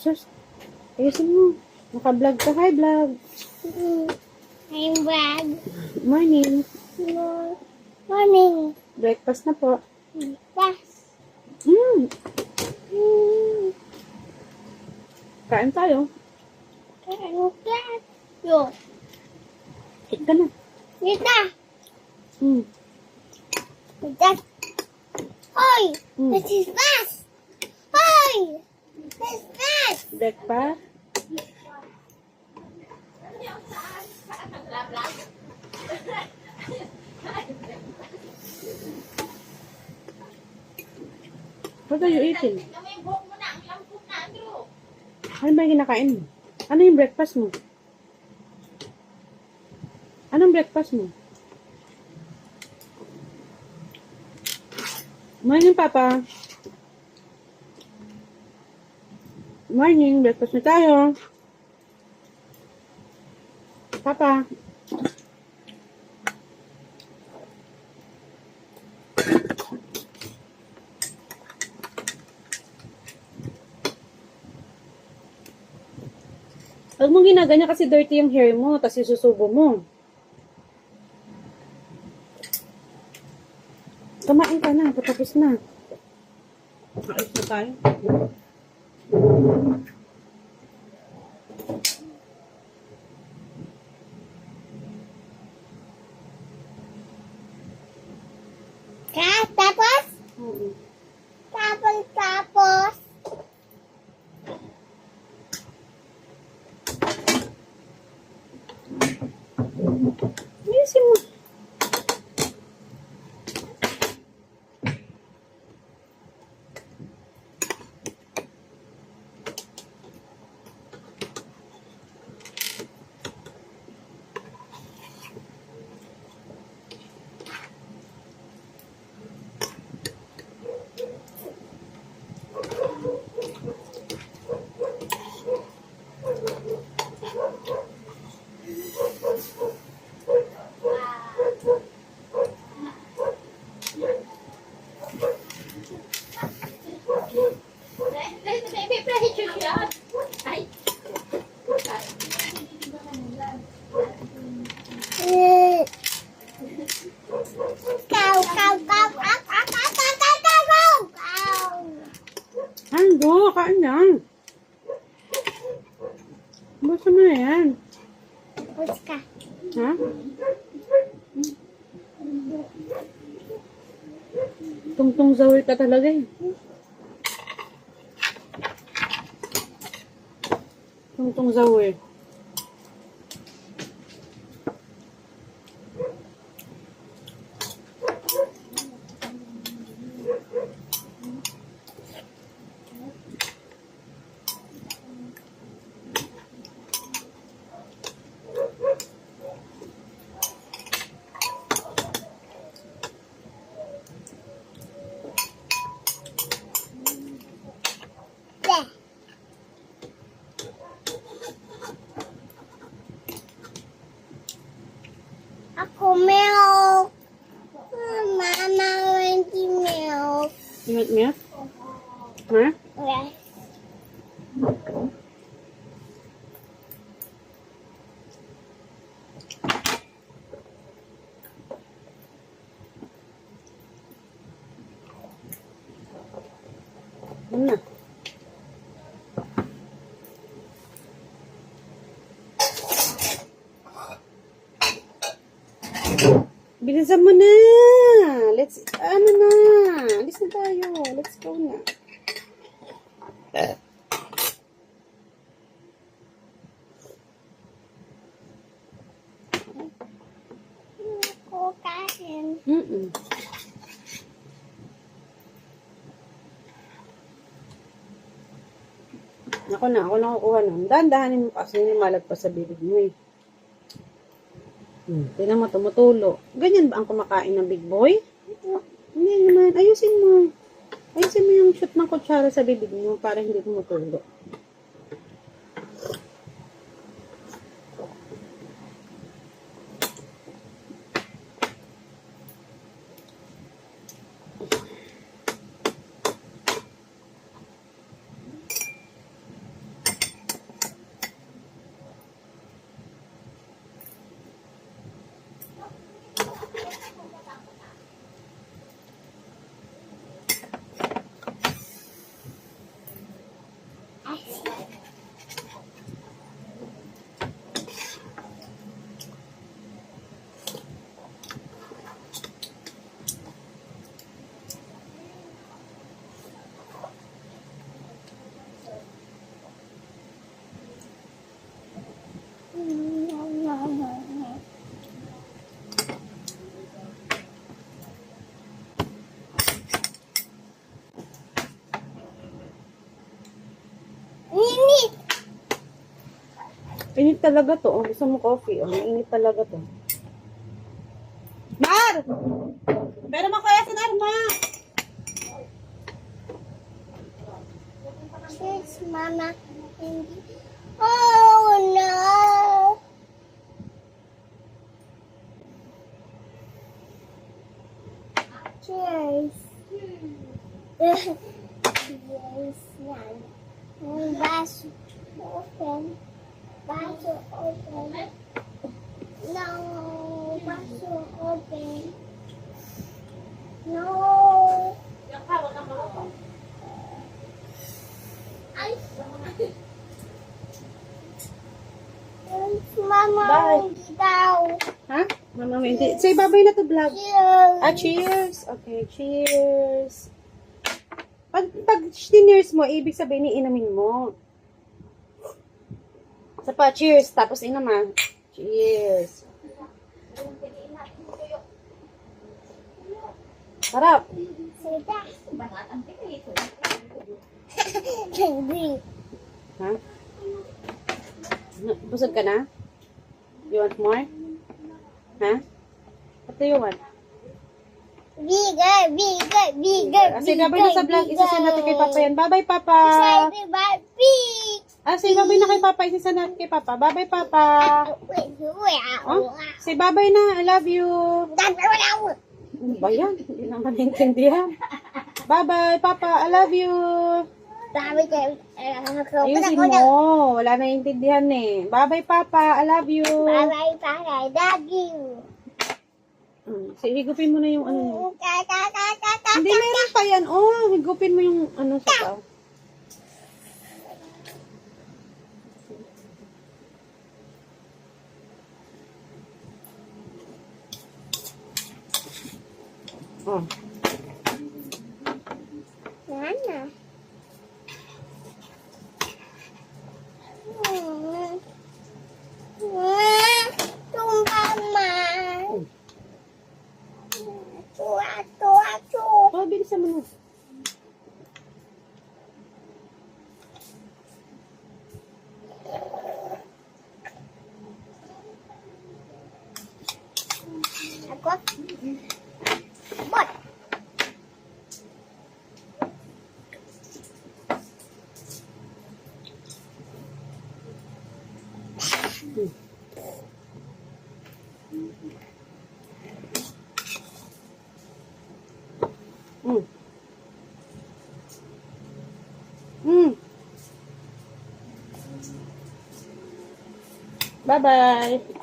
Just, ayusin mo. Naka-vlog ka. Hi, vlog. I'm Brad. Morning. Morning. Breakfast na po. Yes. Kain tayo. Ano yan? Yo. Eat ka na. Dita. Mm. Dita. Hoy! Mm. This is fast. Hoy! This is fast. Breakfast. What are you eating? Ano ba yung kinakain mo? Ano yung breakfast mo? Anong breakfast mo? Morning, Papa. Morning, breakfast na tayo. Papa. Huwag mong ginaganyan kasi dirty yung hair mo, tapos isusubo mo. Kumain ka na, patapos na. Ayos na tayo. Tapos? Oo. Tapos. Ayusin mo. Ando, kain lang. Basta mo na yan. Tapos ka. Ha? Tungtong zawir ka talaga eh. Tungtong zawir. Ako milk. Mama wants milk. Ingat-ingat? Ha? Yes. Ano na? Bilisan mo na! Let's, ano na? Alis na tayo. Let's go na. Ako kain. Ako na kukuha nun. Dahan-dahanin mo kasi malag pa sa bibig mo eh. Tingnan mo, tumutulo. Ganyan ba ang kumakain ng big boy? Hindi naman. Ayusin mo. Ayusin mo yung shoot ng kutsara sa bibig mo para hindi tumutulo. Init talaga to. Oh, gusto mo coffee. Oh, init talaga to. Mar! Pero makaya sa Narma. Cheers, Mama. Oh, no. Cheers. Cheers, Nan. Baso open. Baso open. No, baso open. No. Ay. Mama, Bye. hindi daw. Ha? Mama, hindi. Say bye-bye na to vlog. Cheers. Ah, cheers. Okay, cheers. Pag cheers mo, ibig sabihin iinumin mo. Isa pa, cheers. Tapos inom ah. Cheers. Sarap. Sida. Hindi. Ha? Busog ka na? You want more? Ha? What do you want? Bigger, bigger, bigger, Sige, babay na sa vlog. Isasend natin kay Papa yan. Bye-bye, Papa. Sabi ba, big. Sige, babay na kay Papa. Isasend natin kay Papa. Bye-bye, Papa. Wait, Oh? Say bye-bye na. I love you. wait. Ano ba yan? Hindi naman naintindihan. Bye-bye, Papa. I love you. Sabi ko, Ayusin mo. Wala na intindihan eh. Bye-bye, Papa. I love you. Bye-bye, bye, love you. Sige, higupin mo na yung ano niya. Ta-ta-ta-ta-ta. Hindi, meron pa yan. Oh, higupin mo yung ano sa tao. Oh. Nana. Tumbaman. Tua. Oh, bilisan mo na. Ako. Bot. Mm. Mm. Bye-bye.